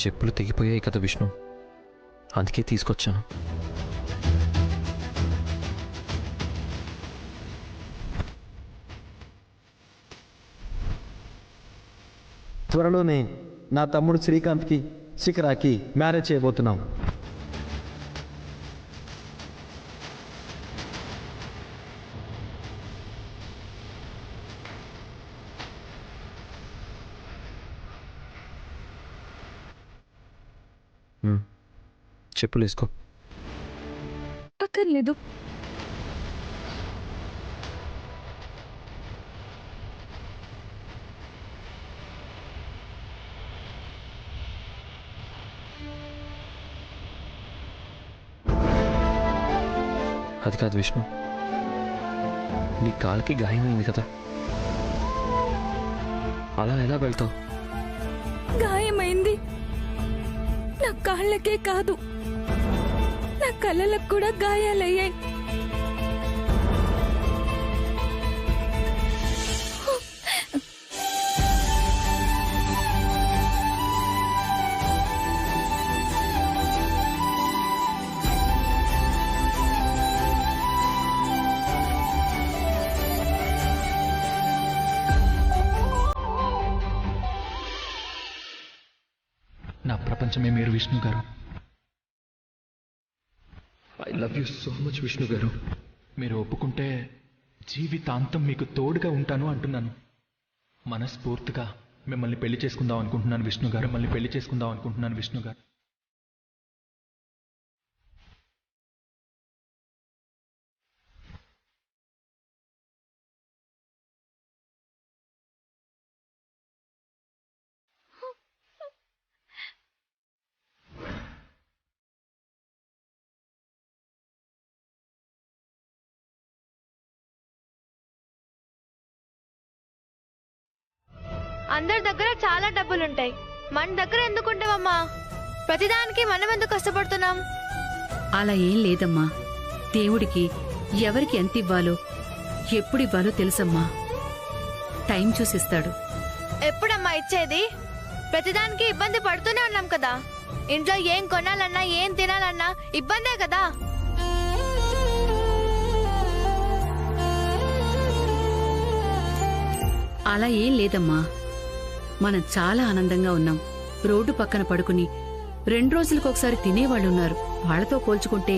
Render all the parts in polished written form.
చెప్పులు తెగిపోయాయి కదా విష్ణు, అందుకే తీసుకొచ్చాను. త్వరలోనే నా తమ్ముడు శ్రీకాంత్కి శిఖరాకి మ్యారేజ్ చేయబోతున్నాం. చెప్పులు వేసుకో. అక్కర్లేదు. అది కాదు విష్ణు, నీ కాలుకి గాయమైంది కదా, అలా ఎలా వెళ్తావు? గాయమైంది నా కాళ్ళకే కాదు, నా కళ్ళలకు కూడా గాయాలయ్యాయి. నా ప్రపంచమే మీరు విష్ణు గారు. I love you so much Vishnu గారు. మీరు ఒప్పుకుంటే జీవితాంతం మీకు తోడుగా ఉంటాను అంటున్నాను. మనస్ఫూర్తిగా మిమ్మల్ని పెళ్లి చేసుకుందాం అనుకుంటున్నాను విష్ణు గారు. మిమ్మల్ని పెళ్లి చేసుకుందాం అనుకుంటున్నాను విష్ణు గారు. అందరి దగ్గర చాలా డబ్బులుంటాయి, మన దగ్గర ఎందుకుంటావమ్మా? ప్రతిదానికి మనం ఎందుకు కష్టపడుతున్నాం? అలా ఏం లేదమ్మా. దేవుడికి ఎవరికి ఎంత ఇవ్వాలో ఎప్పుడు ఇవ్వాలో తెలుసమ్మా. టైం చూసిస్తాడు. ఎప్పుడమ్మా ఇచ్చేది? ప్రతిదానికి ఇబ్బంది పడుతూనే ఉన్నాం కదా. ఇంట్లో ఏం కొనాలన్నా ఏం తినాలన్నా ఇబ్బందే కదా. అలా ఏం లేదమ్మా. మనం చాలా ఆనందంగా ఉన్నాం. రోడ్డు పక్కన పడుకుని 2 రోజులకొకసారి తినేవాళ్ళున్నారు. వాళ్లతో పోల్చుకుంటే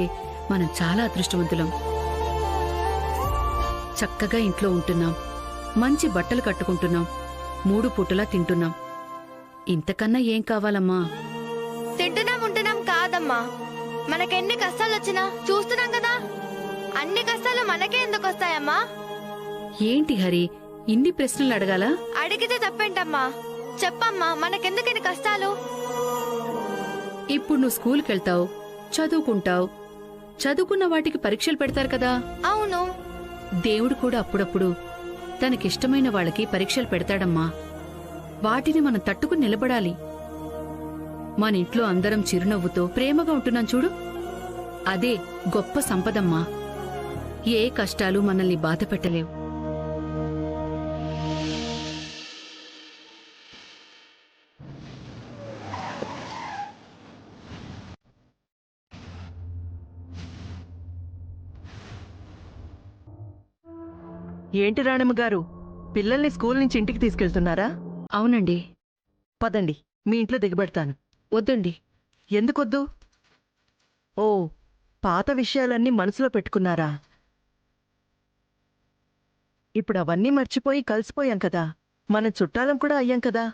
మనం చాలా అదృష్టవంతులం. చక్కగా ఇంట్లో ఉంటున్నాం, మంచి బట్టలు కట్టుకుంటున్నాం, 3 పూటలా తింటున్నాం. ఇంతకన్నా ఏం కావాలమ్మా? తింటున్నాం ఉంటున్నాం కాదమ్మా, మనకెన్ని కష్టాలు వచ్చినా చూస్తున్నాం కదా. అన్ని కష్టాలు మనకే ఎందుకు వస్తాయమ్మా? ఏంటి హరి, ఇన్ని ప్రశ్నలు అడగాలా? అడిగితే తప్పేంటమ్మా? చెప్పమ్మా, మనకెందుకు ఇన్ని కష్టాలు? ఇప్పుడు నువ్వు స్కూల్కెళ్తావు, చదువుకుంటావు. చదువుకున్న వాటికి పరీక్షలు పెడతారు కదా. అవును. దేవుడు కూడా అప్పుడప్పుడు తనకిష్టమైన వాళ్ళకి పరీక్షలు పెడతాడమ్మా. వాటిని మనం తట్టుకుని నిలబడాలి. మన ఇంట్లో అందరం చిరునవ్వుతో ప్రేమగా ఉంటున్నాం చూడు, అదే గొప్ప సంపదమ్మా. ఏ కష్టాలు మనల్ని బాధ పెట్టలేవు. ఏంటి రాణమ్మ గారు, పిల్లల్ని స్కూల్ నుంచి ఇంటికి తీసుకెళ్తున్నారా? అవునండి. పదండి, మీ ఇంట్లో దిగబెడతాను. వద్దండి. ఎందుకొద్దు? ఓ, పాత విషయాలన్నీ మనసులో పెట్టుకున్నారా? ఇప్పుడు అవన్నీ మర్చిపోయి కలిసిపోయాం కదా, మనం చుట్టాలం కూడా అయ్యాం కదా.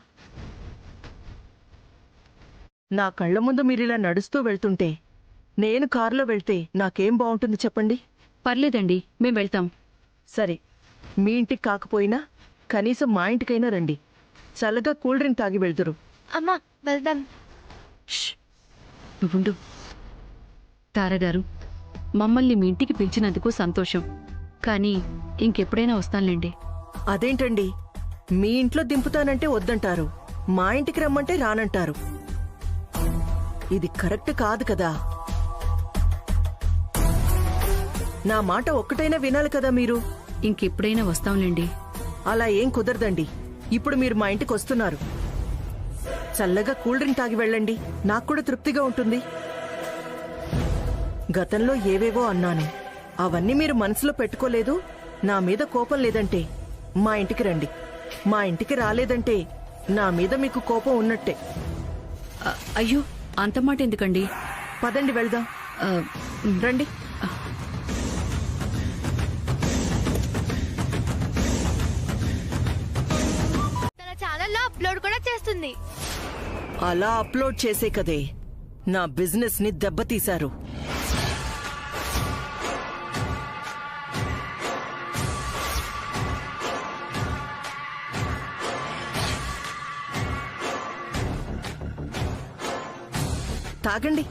నా కళ్ళ ముందు మీరిలా నడుస్తూ వెళ్తుంటే, నేను కారులో వెళ్తే నాకేం బాగుంటుంది చెప్పండి? పర్లేదండి, మేం వెళ్తాం. సరే, మీ ఇంటికి కాకపోయినా కనీసం మా ఇంటికైనా రండి. చల్లగా కూల్ డ్రింక్ తాగి వెళ్తురు. అమ్మా వెళ్దాం. నువ్వుండు. తారగారు, మమ్మల్ని మీ ఇంటికి పిలిచినందుకు సంతోషం, కానీ ఇంకెప్పుడైనా వస్తానులేండి. అదేంటండి, మీ ఇంట్లో దింపుతానంటే వద్దంటారు, మా ఇంటికి రమ్మంటే రానంటారు. ఇది కరెక్ట్ కాదు కదా. నా మాట ఒక్కటైనా వినాలి కదా మీరు. ఇంకెప్పుడైనా వస్తాంలేండి. అలా ఏం కుదరదండి. ఇప్పుడు మీరు మా ఇంటికి వస్తున్నారు. చల్లగా కూల్ డ్రింక్ తాగి వెళ్ళండి, నాకు కూడా తృప్తిగా ఉంటుంది. గతంలో ఏవేవో అన్నాను, అవన్నీ మీరు మనసులో పెట్టుకోలేదు. నా మీద కోపం లేదంటే మా ఇంటికి రండి, మా ఇంటికి రాలేదంటే నా మీద మీకు కోపం ఉన్నట్టే. అయ్యో అంత మాట ఎందుకండి? పదండి వెళ్దాం. ఆ, రండి. తన ఛానల్లో అప్లోడ్ కూడా చేస్తుంది. అలా అప్లోడ్ చేసే కదే నా బిజినెస్ ని దెబ్బతీశారు. తాగండి.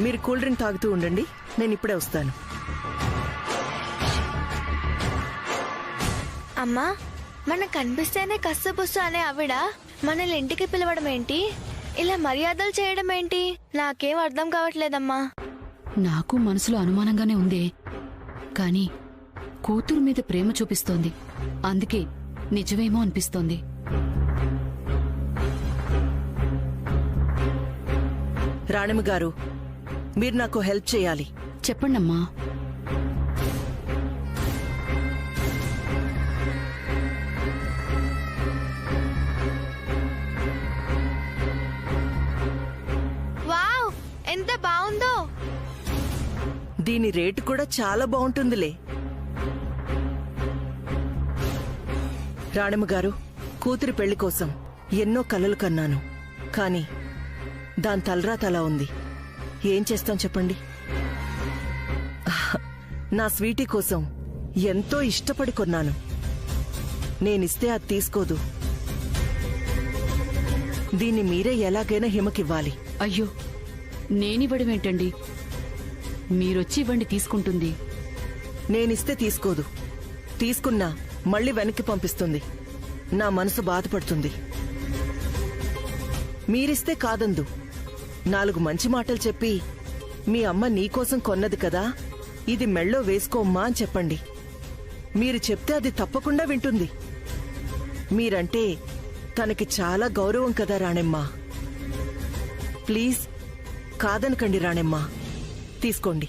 మీరు కూల్ డ్రింక్ తాగుతూ ఉండండి, నేను ఇప్పుడే వస్తాను. అమ్మా, మనకు కనిపిస్తేనే కస్సబుస్సు అనే ఆవిడ మనల్ని ఇంటికి పిలవడం ఏంటి, ఇలా మర్యాదలు చేయడం ఏంటి, నాకేం అర్థం కావట్లేదమ్మా. నాకు మనసులో అనుమానంగానే ఉందే, కాని కూతురు మీద ప్రేమ చూపిస్తోంది, అందుకే నిజమేమో అనిపిస్తోంది. రాణమ్మ గారు, మీరు నాకు హెల్ప్ చేయాలి. చెప్పండమ్మా. వావ్, ఎంత బాగుందో. దీని రేటు కూడా చాలా బాగుంటుందిలే. రాణమ్మ గారు, కూతురి పెళ్లి కోసం ఎన్నో కలలు కన్నాను, కాని దాని తలరాత అలా ఉంది. ఏం చేస్తాం చెప్పండి. నా స్వీటీ కోసం ఎంతో ఇష్టపడి కొన్నాను. నేనిస్తే అది తీసుకోదు. దీన్ని మీరే ఎలాగైనా హిమకివ్వాలి. అయ్యో నేనివ్వడమేంటండి, మీరొచ్చి ఇవ్వండి, తీసుకుంటుంది. నేనిస్తే తీసుకోదు, తీసుకున్నా మళ్ళీ వెనక్కి పంపిస్తుంది. నా మనసు బాధపడుతుంది. మీరిస్తే కాదందు. 4 మంచి మాటలు చెప్పి, మీ అమ్మ నీకోసం కొన్నది కదా, ఇది మెళ్ళో వేసుకోమ్మా అని చెప్పండి. మీరు చెప్తే అది తప్పకుండా వింటుంది. మీరంటే తనకి చాలా గౌరవం కదా రాణెమ్మ. ప్లీజ్ కాదనకండి రాణెమ్మ, తీసుకోండి.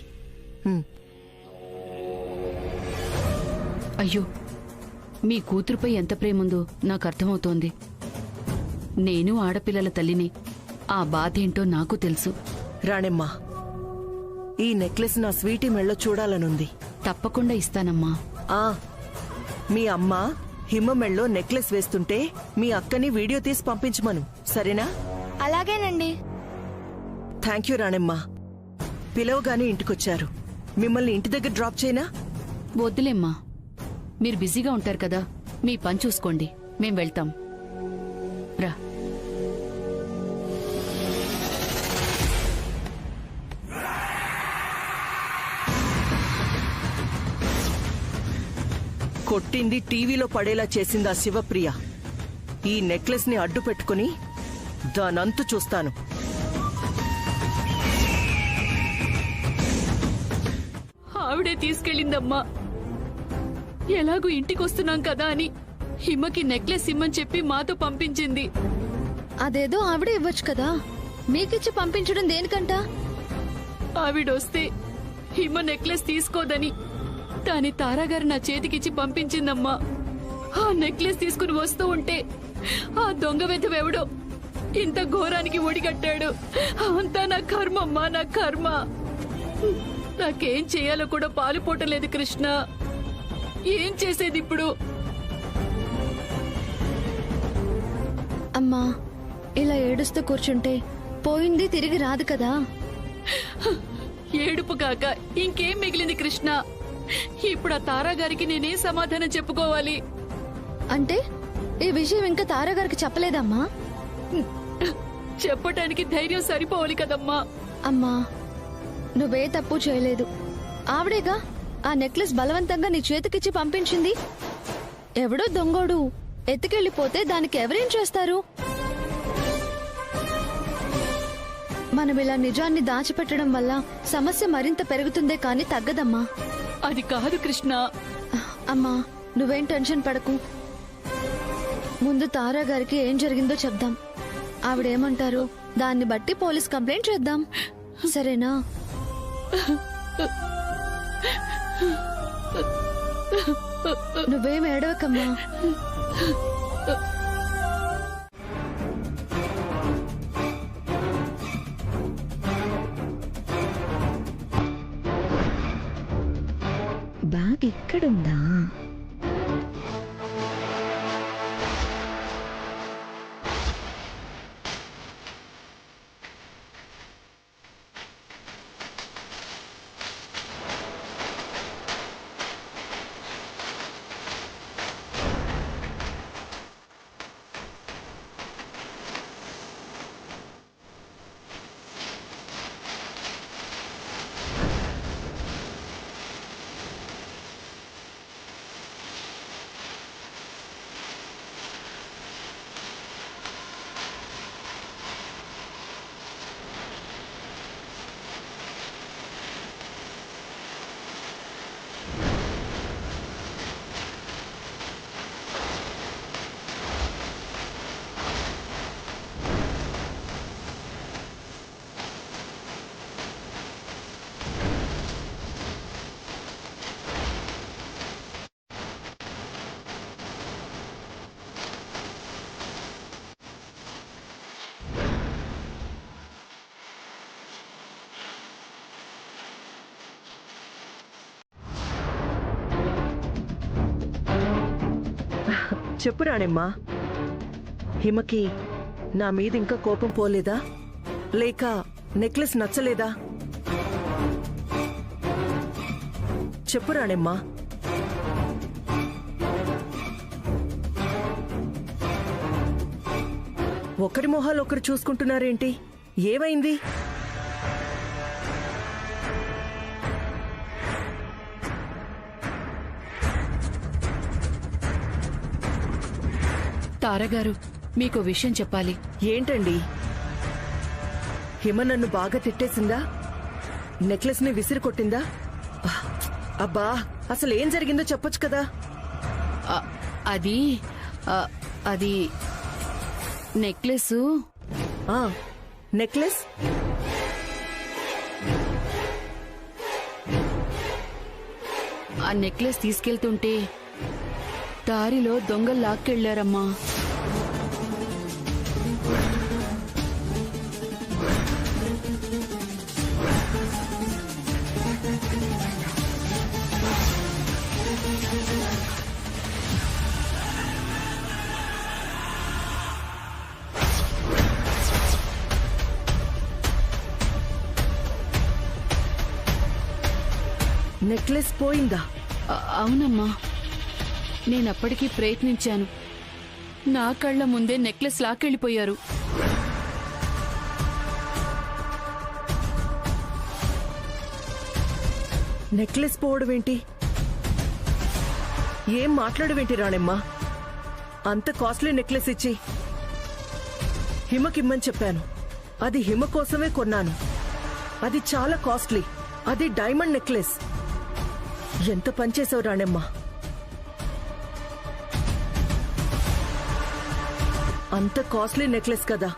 అయ్యో మీ కూతురుపై ఎంత ప్రేముందో నాకు అర్థమవుతోంది. నేను ఆడపిల్లల తల్లిని, ఆ బాధేంటో నాకు తెలుసు. రాణెమ్మ, ఈ నెక్లెస్ నా స్వీటీ మెళ్ళో చూడాలనుంది. తప్పకుండా ఇస్తానమ్మా. మీ అమ్మ హిమ మెళ్ళో నెక్లెస్ వేస్తుంటే మీ అక్కని వీడియో తీసి పంపించమను, సరేనా? అలాగేనండి. Thank you Ranemma. పిలవగానే ఇంటికొచ్చారు. మిమ్మల్ని ఇంటి దగ్గర డ్రాప్ చేయనా? వద్దులేమ్మా, మీరు బిజీగా ఉంటారు కదా, మీ పని చూసుకోండి, మేం వెళ్తాం. రా. కొట్టింది టీవీలో పడేలా చేసిందా శివప్రియ. ఈ నెక్లెస్ ని అడ్డు పెట్టుకుని దానంతు చూస్తాను. ఆవిడే తీసుకెళ్ళిందమ్మా. ఎలాగూ ఇంటికొస్తున్నాం కదా అని హిమకి నెక్లెస్ ఇమ్మని చెప్పి మాతో పంపించింది. అదేదో ఆవిడే ఇవ్వచ్చు కదా, మీకిచ్చి పంపించడం దేనికంట? ఆవిడొస్తే హిమ నెక్లెస్ తీసుకోదని దాని తారాగారు నా చేతికిచ్చి పంపించిందమ్మా. ఆ నెక్లెస్ తీసుకుని వస్తూ ఉంటే ఆ దొంగ వెధవెవడో ఇంత ఘోరానికి ఒడిగట్టాడు. అంతా నా కర్మమ్మా, నా కర్మ. నాకేం చేయాలో కూడా పాలుపోవటం లేదు కృష్ణ. ఏం చేసేది ఇప్పుడు? అమ్మా, ఇలా ఏడుస్తూ కూర్చుంటే పోయింది తిరిగి రాదు కదా. ఏడుపు కాక ఇంకేం మిగిలింది కృష్ణ? ఇప్పుడు ఆ తారాగారికి నేనే సమాధానం చెప్పుకోవాలి? అంటే ఈ విషయం ఇంకా తారాగారికి చెప్పలేదమ్మా? చెప్పటానికి ధైర్యం సరిపోవాలి కదమ్మా. అమ్మా, నువ్వే తప్పు చేయలేదు. ఆవిడేగా ఆ నెక్లెస్ బలవంతంగా నీ చేతికిచ్చి పంపించింది. ఎవడో దొంగోడు ఎత్తుకెళ్లిపోతే దానికి ఎవరేం చేస్తారు? మనం ఇలా నిజాన్ని దాచిపెట్టడం వల్ల సమస్య మరింత పెరుగుతుందే కాని తగ్గదమ్మా. అది కాదు కృష్ణ. అమ్మా, నువ్వేం టెన్షన్ పడకు. ముందు తారా గారికి ఏం జరిగిందో చెప్దాం. ఆవిడేమంటారు దాన్ని బట్టి పోలీస్ కంప్లైంట్ చేద్దాం. సరేనా? నువ్వేం ఏడవకమ్మా. బ్యాగ్ ఎక్కడుందా? చెప్పు రాణెమ్మా, హిమకి నా మీద ఇంకా కోపం పోలేదా? లేక నెక్లెస్ నచ్చలేదా? చెప్పు రాణెమ్మా. ఒకరి మొహాలు ఒకరు చూసుకుంటున్నారేంటి? ఏమైంది? తారగారు, మీకో విషయం చెప్పాలి. ఏంటండి? హిమ నన్ను బాగా తిట్టేసిందా? నెక్లెస్ ని విసిరి కొట్టిందా? అబ్బా, అసలు ఏం జరిగిందో చెప్పొచ్చు కదా. అది అది నెక్లెస్. నెక్లెస్ ఆ నెక్లెస్ తీసుకెళ్తుంటే దారిలో దొంగలు లాక్కెళ్లారమ్మా. నెక్లెస్ పోయిందా? అవునమ్మా, నేనప్పటికీ ప్రయత్నించాను. నా కళ్ల ముందే నెక్లెస్ లాక్కెళ్లిపోయారు. నెక్లెస్ పోవడమేంటి? ఏం మాట్లాడవేంటి రాణెమ్మా? అంత కాస్ట్లీ నెక్లెస్ ఇచ్చి హిమకిమ్మని చెప్పాను. అది హిమ కోసమే కొన్నాను. అది చాలా కాస్ట్లీ. అది డైమండ్ నెక్లెస్. ఎంత పనిచేసావు రాణెమ్మా. అంత కాస్ట్లీ నెక్లెస్ కదా,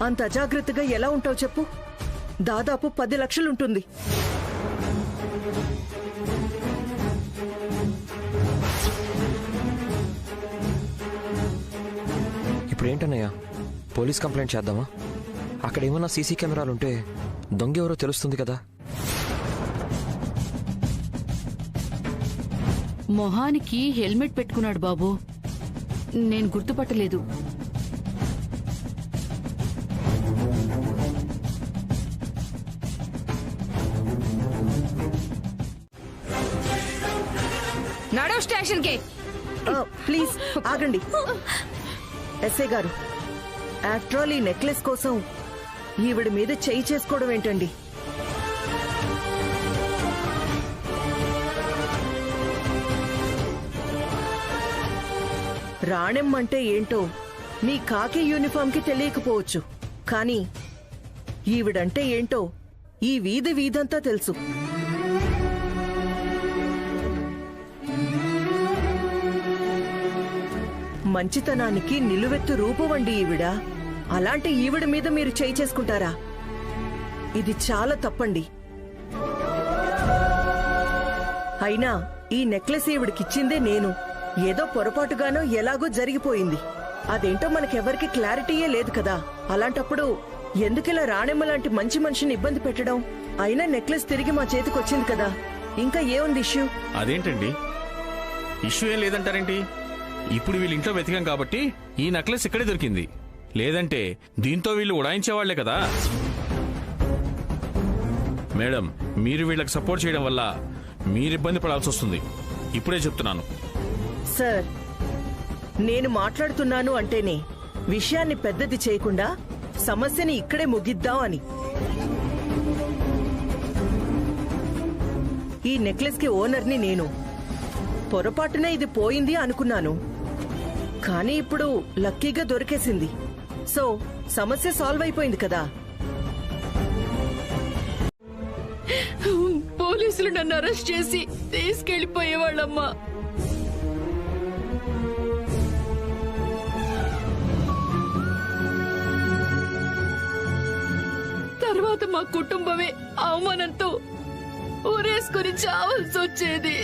అంత అజాగ్రత్తగా ఎలా ఉంటావు చెప్పు? దాదాపు 10 లక్షలుంటుంది. ఇప్పుడు ఏంటన్నయ్యా, పోలీస్ కంప్లైంట్ చేద్దామా? అక్కడ ఏమన్నా సీసీ కెమెరాలుంటే దొంగ ఎవరో తెలుస్తుంది కదా. మొహానికి హెల్మెట్ పెట్టుకున్నాడు బాబు, నేను గుర్తుపట్టలేదు. నడవ స్టేషన్ కి. ప్లీజ్ ఆగండి. ఎస్ఐ గారు, ఆఫ్టర్ ఆల్ ఈ నెక్లెస్ కోసం ఈవిడ మీద చేయి చేసుకోవడం ఏంటండి? రాణెమ్మంటే ఏంటో మీ కాకి యూనిఫామ్ కి తెలియకపోవచ్చు, కానీ ఈవిడంటే ఏంటో ఈ వీధంతా తెలుసు. మంచితనానికి నిలువెత్తు రూపమండి ఈవిడ. అలాంటి ఈవిడ మీద మీరు చేయి చేసుకుంటారా? ఇది చాలా తప్పండి. అయినా ఈ నెక్లెస్ ఈవిడికిచ్చిందే నేను. ఏదో పొరపాటుగానో ఎలాగో జరిగిపోయింది. అదేంటో మనకెవరికి క్లారిటీయే లేదు కదా. అలాంటప్పుడు ఎందుకిలా రాణెమ్మ లాంటి మంచి మనిషిని ఇబ్బంది పెట్టడం? అయినా నెక్లెస్ తిరిగి మా చేతికొచ్చింది కదా, ఇంకా ఏముంది ఇష్యూ? అదేంటండి, ఇష్యూ ఏం లేదంటారేంటి? ఇప్పుడు వీళ్ళ ఇంట్లో వెతికాం కాబట్టి ఈ నెక్లెస్ ఇక్కడే దొరికింది. లేదంటే దీంతో వీళ్ళు ఉడాయించేవాళ్లే కదా. మేడం, మీరు వీళ్ళకి సపోర్ట్ చేయడం వల్ల మీరు ఇబ్బంది పడాల్సి వస్తుంది. ఇప్పుడే చెప్తున్నాను. సార్, నేను మాట్లాడుతున్నాను అంటేనే విషయాన్ని పెద్దది చేయకుండా సమస్యని ఇక్కడే ముగిద్దాం అని. ఈ నెక్లెస్ కి ఓనర్ని నేను. పొరపాటున ఇది పోయింది అనుకున్నాను, కానీ ఇప్పుడు లక్కీగా దొరికేసింది. సో సమస్య సాల్వ్ అయిపోయింది కదా. పోలీసులు నన్ను అరెస్ట్ చేసి తీసుకెళ్లిపోయేవాళ్ళమ్మా. తర్వాత మా కుటుంబమే అవమానంతో ఊరేసుకుని చావాల్సి వచ్చేది.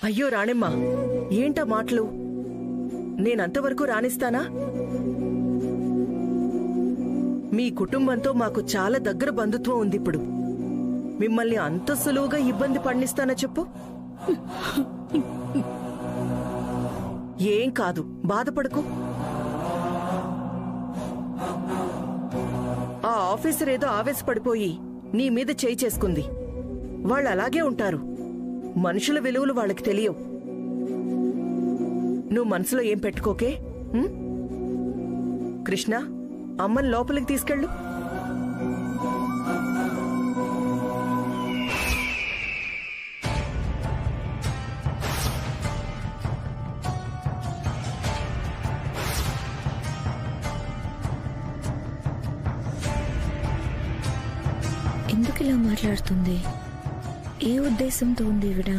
అయ్యో రాణెమ్మ, ఏంటా మాటలు? నేనంతవరకు రాణిస్తానా? మీ కుటుంబంతో మాకు చాలా దగ్గర బంధుత్వం ఉంది. ఇప్పుడు మిమ్మల్ని అంత సులువుగా ఇబ్బంది పడిస్తానా చెప్పు? ఏం కాదు, బాధపడకు. ఆ ఆఫీసర్ ఏదో ఆవేశపడిపోయి నీ మీద చేయి చేసుకుంది. వాళ్ళు అలాగే ఉంటారు. మనుషుల విలువలు వాళ్ళకి తెలియవు. నువ్వు మనసులో ఏం పెట్టుకోకే. కృష్ణ, అమ్మని లోపలికి తీసుకెళ్ళు. ఎందుకు ఇలా మాట్లాడుతుంది? ఏ ఉద్దేశంతో ఉంది ఈవిడ?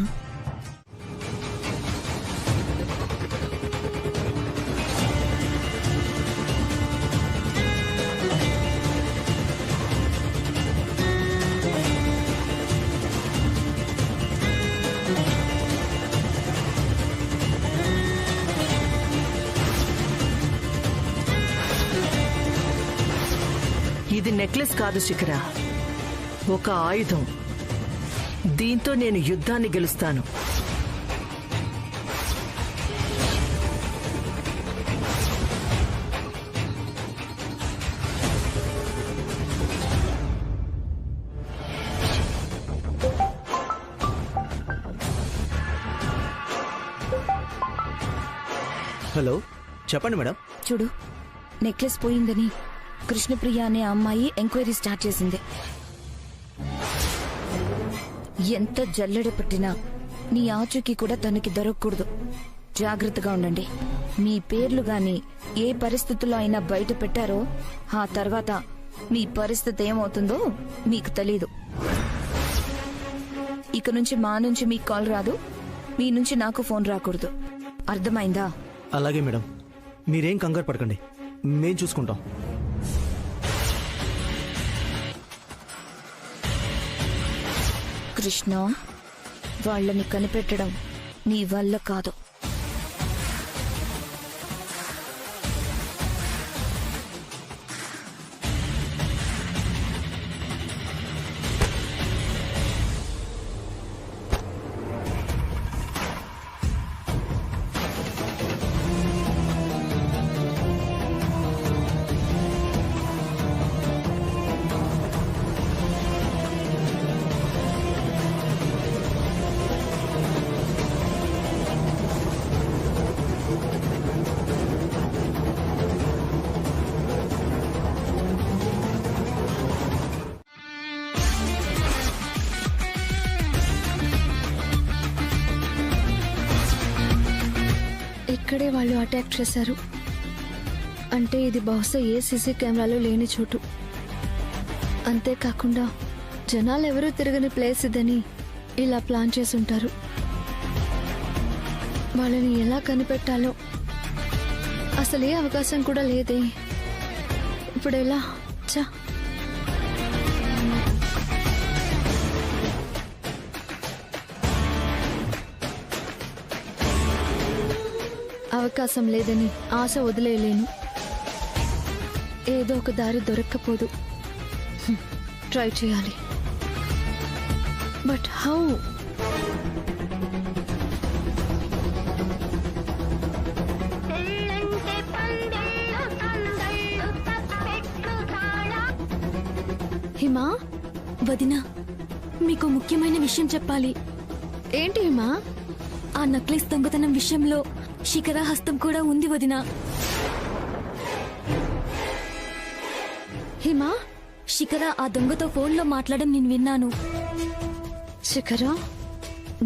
ఇది నెక్లెస్ కాదు శిఖర, ఒక ఆయుధం. దీంతో నేను యుద్ధాన్ని గెలుస్తాను. హలో, చెప్పండి మేడం. చూడు, నెక్లెస్ పోయిందని కృష్ణప్రియ అనే అమ్మాయి ఎంక్వైరీ స్టార్ట్ చేసింది. ఎంత జల్లెడ పట్టినా నీ ఆచూకీ కూడా తనకి దొరకకూడదు. జాగ్రత్తగా ఉండండి. మీ పేర్లు గాని ఏ పరిస్థితుల్లో అయినా బయట పెట్టారో ఆ తర్వాత మీ పరిస్థితి ఏమవుతుందో మీకు తెలీదు. ఇక నుంచి మా నుంచి మీకు కాల్ రాదు, మీ నుంచి నాకు ఫోన్ రాకూడదు. అర్థమైందా? అలాగే మేడం, మీరేం కంగారు పడకండి, మేం చూసుకుంటాం. కృష్ణ, వాళ్ళని కనిపెట్టడం నీ వల్ల కాదు. ఇక్కడే వాళ్ళు అటాక్ చేశారు అంటే ఇది బహుశా ఏ సీసీ కెమెరాలో లేని చోటు. అంతేకాకుండా జనాలు ఎవరూ తిరగని ప్లేస్ ఇదని ఇలా ప్లాన్ చేసి ఉంటారు. వాళ్ళని ఎలా కనిపెట్టాలో అసలు ఏ అవకాశం కూడా లేదే. ఇప్పుడు ఎలా? చా, అవకాశం లేదని ఆశ వదిలేయలేను. ఏదో ఒక దారి దొరక్కపోదు. ట్రై చేయాలి. But how? హిమా, వదినా, మీకు ముఖ్యమైన విషయం చెప్పాలి. ఏంటి హిమా? ఆ నక్లెస్ దొంగతనం విషయంలో శిఖర హస్తం కూడా ఉంది వదినా. హిమా, శిఖర ఆ దొంగతో ఫోన్లో మాట్లాడడం నేను విన్నాను. శిఖర,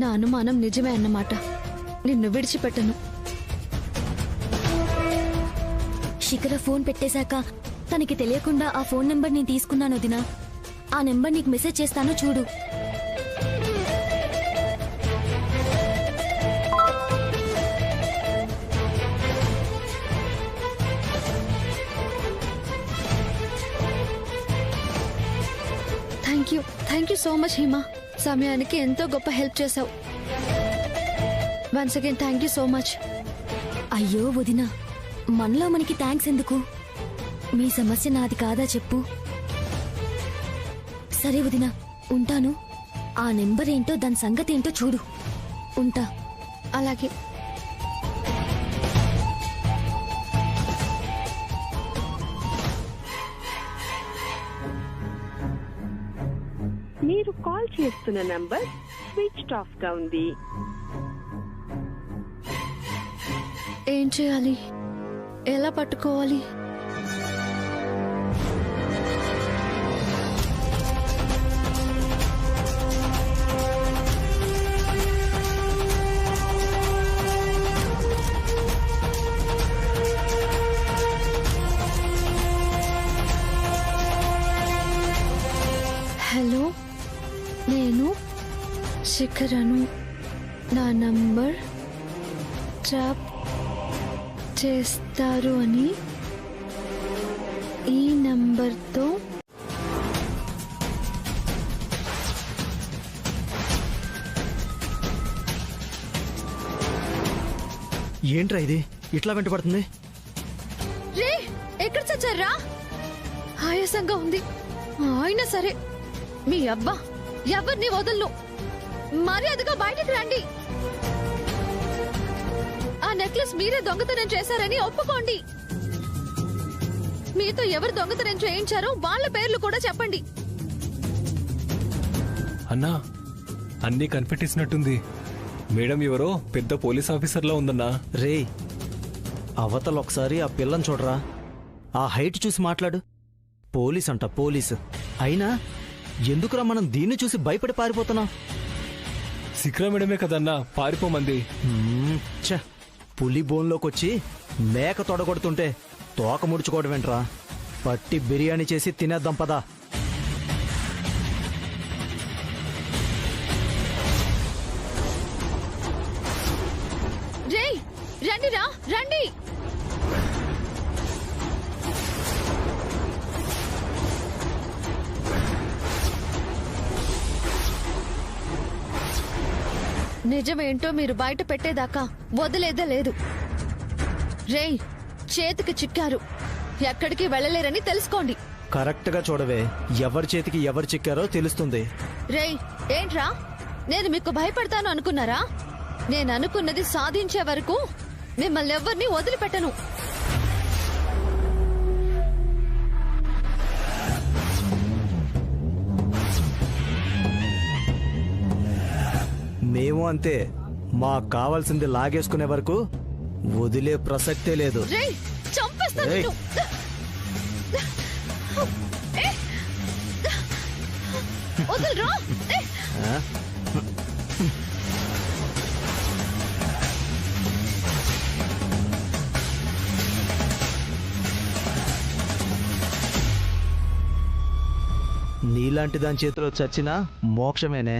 నా అనుమానం నిజమే అన్నమాట. నిన్ను విడిచిపెట్టను. శిఖర ఫోన్ పెట్టేశాక తనకి తెలియకుండా ఆ ఫోన్ నెంబర్ నేను తీసుకున్నాను వదినా. ఆ నెంబర్ నీకు మెసేజ్ చేస్తాను చూడు. Thank you so much Hima. సమయానికి ఎంతో గొప్ప హెల్ప్ చేశావు. Once again thank you so much. అయ్యో వదినా, మనలో మనకి థ్యాంక్స్ ఎందుకు? మీ సమస్య నాది కాదా చెప్పు. సరే వదినా, ఉంటాను. ఆ నెంబర్ ఏంటో దాని సంగతి ఏంటో చూడు. ఉంటా. అలాగే. మీరు కాల్ చేస్తున్న నంబర్ స్విచ్ ఆఫ్ గా ఉంది. ఏం చేయాలి? ఎలా పట్టుకోవాలి? హలో, నేను శిఖరను. నా నంబర్ ట్రాప్ చేస్తారు అని ఈ నంబర్తో ఏంట్రా ఇది ఇట్లా వెంటపడుతుంది? రే, ఎక్కడ చచ్చారా? ఆయాసంగా ఉంది. అయినా సరే, మీ అబ్బా ఎవరిని వదలను. మర్యాదగా బయటకు రండి. ఆ నెక్లెస్ మీరే దొంగతనం చేశారని ఒప్పుకోండి. మీతో ఎవరు దొంగతనం చేయించారో వాళ్ళ పేర్లు కూడా చెప్పండి. అన్నా, అన్నీ కనిపెట్టేసినట్టుంది. మేడం ఎవరో పెద్ద పోలీస్ ఆఫీసర్లా ఉందన్నా. రే, అవతల ఒకసారి ఆ పిల్లని చూడరా. ఆ హైట్ చూసి మాట్లాడు. పోలీస్ అంట, పోలీసు. అయినా ఎందుకురా మనం దీన్ని చూసి భయపడి పారిపోతున్నాం? శిఖర మేడమే కదన్నా పారిపోమంది. ఛ, పులి బోన్లోకొచ్చి మేక తొడగొడుతుంటే తోక ముడుచుకోవడం వెంట్రా. పట్టి బిర్యానీ చేసి తినేద్దాం పదా. రే, రండిరా, రండి. నిజమేంటో మీరు బయట పెట్టేదాకా వదిలేదే లేదు. రేయ్, చేతికి చిక్కారు. ఎక్కడికి వెళ్ళలేరని తెలుసుకోండి. కరెక్ట్ గా చూడవే, ఎవరి చేతికి ఎవరు చిక్కారో తెలుస్తుంది. రేయ్, ఏంట్రా, నేను మీకు భయపడతాను అనుకున్నారా? నేను అనుకున్నది సాధించే వరకు మిమ్మల్ని ఎవరిని వదిలిపెట్టను. మేము అంతే. మాకు కావాల్సింది లాగేసుకునే వరకు వదిలే ప్రసక్తే లేదు. రేయ్, చంపేస్తాను నిన్ను. వదలరా. నీలాంటి దాని చేతిలో చచ్చినా మోక్షమేనే.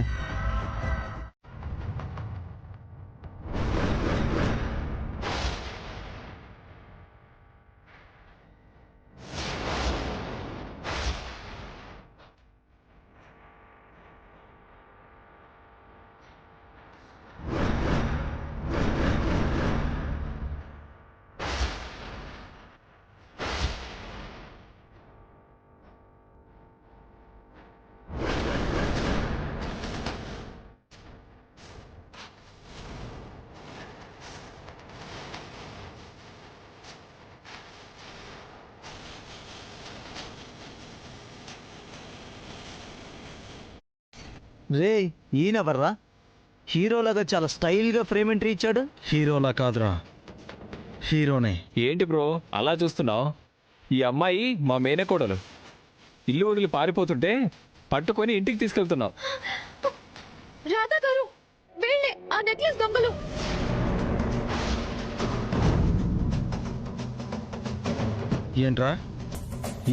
రే ఈయనెవర్రా? హీరోలాగా చాలా స్టైల్గా ఫ్రేమ్ ఎంట్రీ ఇచ్చాడు. హీరోలా కాదురా, హీరోనే. ఏంటి బ్రో అలా చూస్తున్నావు? ఈ అమ్మాయి మా మేనకోడలు. ఇల్లు వదిలి పారిపోతుంటే పట్టుకొని ఇంటికి తీసుకెళ్తున్నావు. రాధా గారు వెళ్ళే ఆ నెక్లెస్ దొంగలు. ఏంట్రా,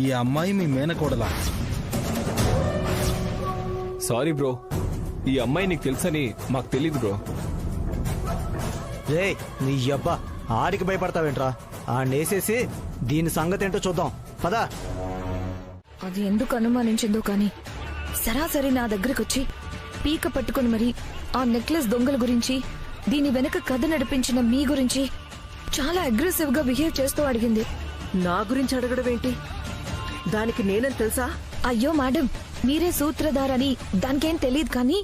ఈ అమ్మాయి మీ మేనకోడలా? సారీ బ్రో, ఈ అమ్మాయి నీకు తెలుసని మాకు తెలీదు బ్రో. రే నీ అబ్బా, ఆడికి భయపడతావేంట్రా? ఆడేసేసి దీని సంగతి ఏంటో చూద్దాం పదా. అది ఎందుకు అనుమానించిందో కానీ సరాసరి నా దగ్గరకు వచ్చి పీక పట్టుకుని మరి ఆ నెక్లెస్ దొంగల గురించి, దీని వెనక కథ నడిపించిన మీ గురించి చాలా అగ్రెసివ్ గా బిహేవ్ చేస్తూ అడిగింది. నా గురించి అడగడం ఏంటి? దానికి నేనని తెలుసా? అయ్యో మేడం, మీరే సూత్రధారని దానికేం తెలియదు కానీ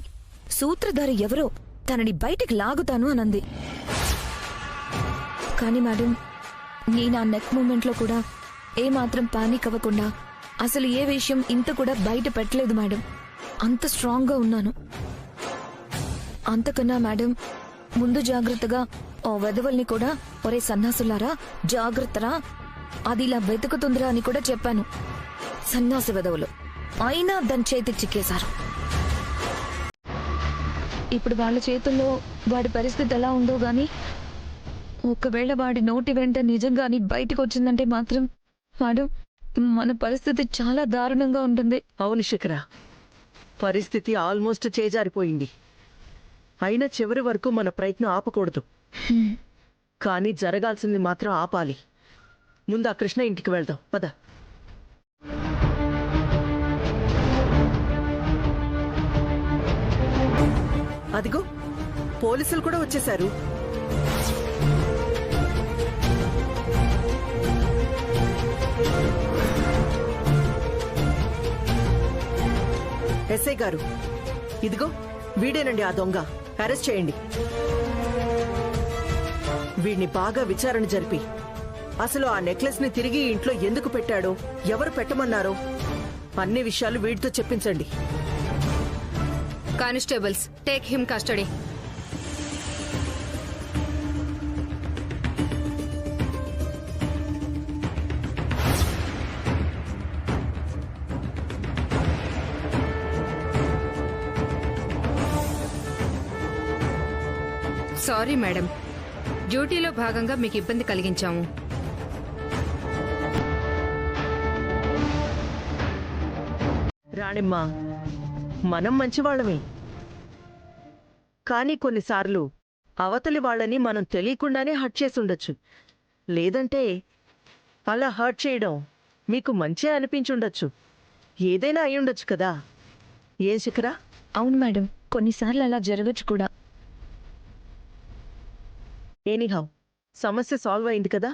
సూత్రధారి ఎవరో తనని బయటికి లాగుతాను అనంది. కానీ మేడం, నేను ఆ నెక్ మూమెంట్ లో కూడా ఏమాత్రం పానిక్ అవ్వకుండా అసలు ఏ విషయం ఇంత కూడా బయట పెట్టలేదు మేడం. అంత స్ట్రాంగ్ గా ఉన్నాను. అంతకన్నా మేడం, ముందు జాగ్రత్తగా ఓ వెధవల్ని కూడా ఒరే సన్నాసులారా జాగ్రత్తరా, అది ఇలా వెతుకుతుందిరా అని కూడా చెప్పాను. సన్నాసి వెధవలు అయినా దాని చేతికి చిక్కేశారు. ఇప్పుడు వాళ్ళ చేతుల్లో వాడి పరిస్థితి ఎలా ఉందో గాని, ఒకవేళ వాడి నోటి వెంట నిజంగాని బయటకు వచ్చిందంటే మాత్రం మేడం మన పరిస్థితి చాలా దారుణంగా ఉంటుంది. అవును శిఖర, పరిస్థితి ఆల్మోస్ట్ చేజారిపోయింది. అయినా చివరి వరకు మన ప్రయత్నం ఆపకూడదు. కానీ జరగాల్సింది మాత్రం ఆపాలి. ముందు ఆ కృష్ణ ఇంటికి వెళ్దాం పద. అదిగో పోలీసులు కూడా వచ్చేశారు. ఎస్ఐ గారు, ఇదిగో వీడేనండి ఆ దొంగ. అరెస్ట్ చేయండి. వీడిని బాగా విచారణ జరిపి అసలు ఆ నెక్లెస్ ని తిరిగి ఇంట్లో ఎందుకు పెట్టాడో, ఎవరు పెట్టమన్నారో అన్ని విషయాలు వీడితో చెప్పించండి. Constables, take him custody. Sorry madam, డ్యూటీలో భాగంగా మీకు ఇబ్బంది కలిగించాము. రాణిమ్మా, మనం మంచివాళ్ళమే. కానీ కొన్నిసార్లు అవతలి వాళ్ళని మనం తెలియకుండానే హర్ట్ చేసుండొచ్చు. లేదంటే అలా హర్ట్ చేయడం మీకు మంచే అనిపించుండొచ్చు. ఏదైనా అయ్యుండొచ్చు కదా. ఏం శిఖరా? అవును మేడం, కొన్నిసార్లు అలా జరగచ్చు కూడా. ఎనీహౌ సమస్య సాల్వ్ అయింది కదా.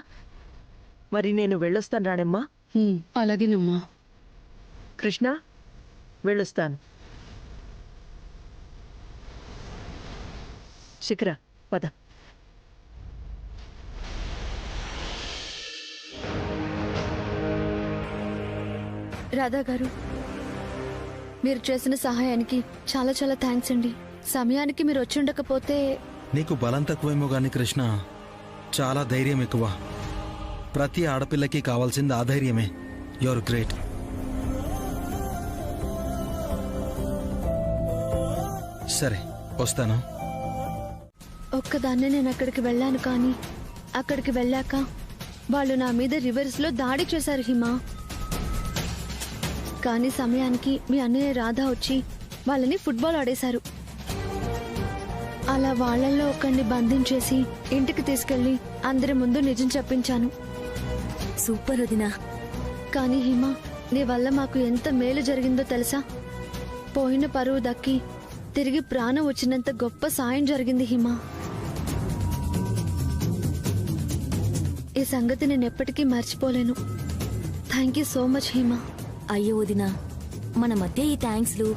మరి నేను వెళ్ళొస్తాను రాణమ్మా. అలాగేనమ్మా. కృష్ణ, వెళ్ళొస్తాను. శిఖర పద. రాధా గారు, మీరు చేసిన సహాయానికి చాలా చాలా థ్యాంక్స్ అండి. సమయానికి మీరు వచ్చి ఉండకపోతే. నీకు బలం తక్కువేమో గాని కృష్ణ, చాలా ధైర్యం ఎక్కువ. ప్రతి ఆడపిల్లకి కావాల్సింది ఆ ధైర్యమే. Your great. సరే వస్తాను. ఒక్కదాన్నే నేను అక్కడికి వెళ్ళాను, కానీ అక్కడికి వెళ్ళాక వాళ్ళు నా మీద రివర్స్ లో దాడి చేశారు హిమా. కానీ సమయానికి మీ అన్నయ్య రాధా వచ్చి వాళ్ళని ఫుట్బాల్ ఆడేశారు. అలా వాళ్ళల్లో ఒకరిని బంధించేసి ఇంటికి తీసుకెళ్లి అందరి ముందు నిజం చెప్పించాను. సూపర్ వదినా. కానీ హిమా, నీ వల్ల మాకు ఎంత మేలు జరిగిందో తెలుసా? పోయిన పరువు దక్కి తిరిగి ప్రాణం వచ్చినంత గొప్ప సాయం జరిగింది హిమా. ఈ సంగతి నేను ఎప్పటికీ మర్చిపోలేను. Thank you so much Hima. అయ్యో వదినా, మన మధ్య ఈ థ్యాంక్స్లు,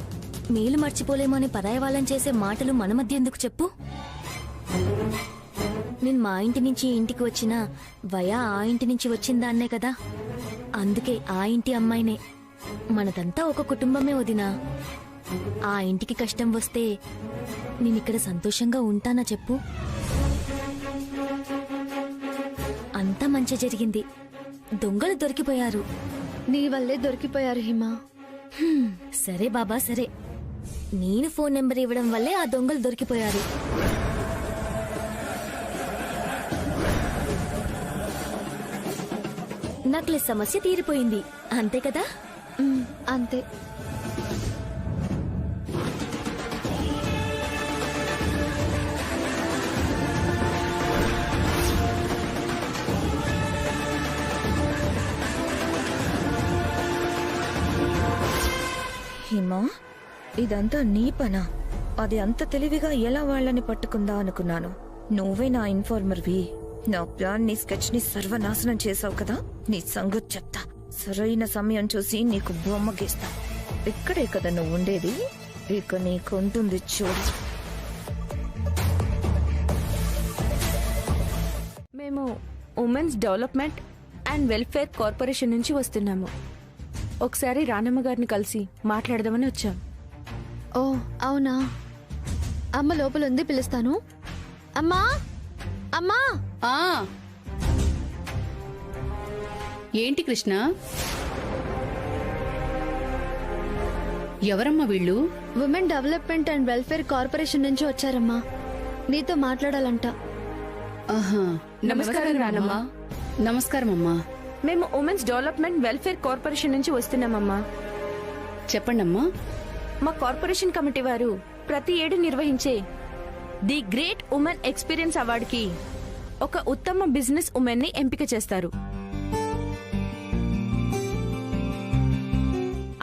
మేలు మర్చిపోలేమని పరాయి వాళ్ళని చేసే మాటలు మన మధ్య ఎందుకు చెప్పు? నేను మా ఇంటి నుంచి ఇంటికి వచ్చినా వయా ఆ ఇంటి నుంచి వచ్చిందాన్నే కదా. అందుకే ఆ ఇంటి అమ్మాయినే. మనదంతా ఒక కుటుంబమే వదినా. ఆ ఇంటికి కష్టం వస్తే నేనిక్కడ సంతోషంగా ఉంటానా చెప్పు? అంతా మంచి జరిగింది. దొంగలు దొరికిపోయారు. నీ వల్లే దొరికిపోయారు హిమా. సరే బాబా సరే, నేను ఫోన్ నెంబర్ ఇవ్వడం వల్లే ఆ దొంగలు దొరికిపోయారు. నక్లెస్ సమస్య తీరిపోయింది, అంతే కదా? అంతే. హిమా, ఇదంతా నీ పనా? అది అంత తెలివిగా ఎలా వాళ్ళని పట్టుకుందా అనుకున్నాను. నువ్వే నా ఇన్ఫార్మర్వి. నా ప్లాన్ ని స్కెచ్ ని సర్వనాశనం చేసావు కదా. నీ సంగతి చెప్తా. సరైన సమయం చూసి నీకు బొమ్మ గీస్తా. ఇక్కడే కదా నువ్వు ఉండేది, ఇక నీకుంటుంది చూడు. మేము women's development and welfare corporation నుంచి వస్తున్నాము. ఒకసారి రానమ్మ గారిని కలిసి మాట్లాడదామని వచ్చాం. ఓ అవునా? అమ్మ లోపల ఉంది, పిలుస్తాను. అమ్మా అమ్మా. ఏంటి కృష్ణ? ఎవరమ్మా వీళ్ళు? Women development and welfare corporation నుంచి వచ్చారమ్మా. నీతో మాట్లాడాలంట. ఆహా, నమస్కారం రానమ్మ. నమస్కారం అమ్మా. మేము ఉమెన్స్ డెవలప్మెంట్ వెల్ఫేర్ కార్పొరేషన్ నుంచి వస్తున్నామమ్మా. చెప్పండమ్మా. మా కార్పొరేషన్ కమిటీ వారు ప్రతి ఏడు నిర్వహించే ది గ్రేట్ ఉమెన్ ఎక్స్పీరియన్స్ అవార్డుకి ఒక ఉత్తమ బిజినెస్ ఉమెన్ ని ఎంపిక చేస్తారు.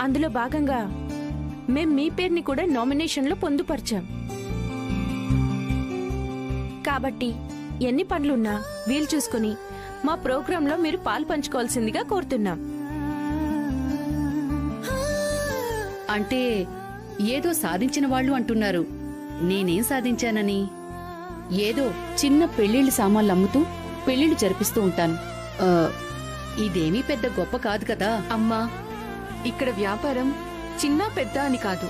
అందులో భాగంగా మేం మీ పేరుని కూడా నామినేషన్లో పొందుపరిచాం. కాబట్టి ఎన్ని పనులున్నా వీలు చూసుకుని మా ప్రోగ్రాంలో మీరు పాలు పంచుకోవాల్సిందిగా కోరుతున్నాం. అంటే ఏదో సాధించిన వాళ్ళు అంటున్నారు. నేనేం సాధించానని? ఏదో చిన్న పెళ్లిళ్ళ సామాన్లు అమ్ముతూ పెళ్లిళ్ళు జరిపిస్తూ ఉంటాను. ఇదేమీ పెద్ద గొప్ప కాదు కదా అమ్మా. ఇక్కడ వ్యాపారం చిన్న పెద్ద అని కాదు,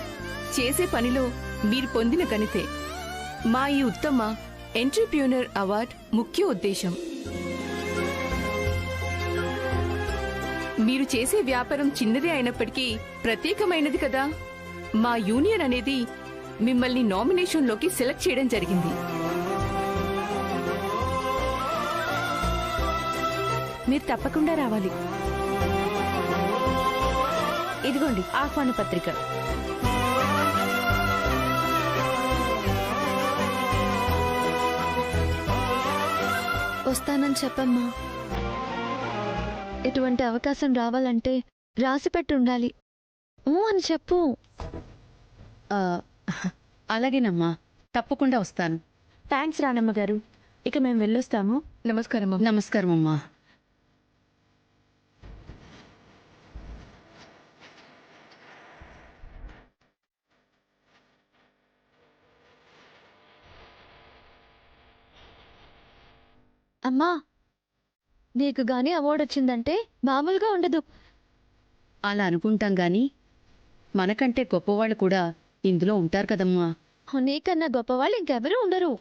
చేసే పనిలో మీరు పొందిన ఘనతే మా ఈ ఉత్తమ ఎంట్రప్రెన్యూర్ అవార్డ్ ముఖ్య ఉద్దేశం. మీరు చేసే వ్యాపారం చిన్నదే అయినప్పటికీ ప్రత్యేకమైనది కదా. మా యూనియన్ అనేది మిమ్మల్ని నామినేషన్లోకి సెలెక్ట్ చేయడం జరిగింది. మీరు తప్పకుండా రావాలి. ఇదిగోండి ఆహ్వాన పత్రిక. వస్తానని చెప్పమ్మా. ఇటువంటి అవకాశం రావాలంటే రాసిపెట్టి ఉండాలి. అని చెప్పు. అలాగేనమ్మా, తప్పకుండా వస్తాను. థ్యాంక్స్ రానమ్మ గారు. ఇక మేము వెళ్ళొస్తాము. నమస్కారం. నమస్కారం అమ్మా. అమ్మా, నీకు గాని అవార్డు వచ్చిందంటే మామూలుగా ఉండదు. అలా అనుకుంటాం గాని మనకంటే గొప్పవాళ్ళు కూడా ఇందులో ఉంటారు కదమ్మా. నీకన్నా గొప్పవాళ్ళు ఇంకెవరూ ఉండరు.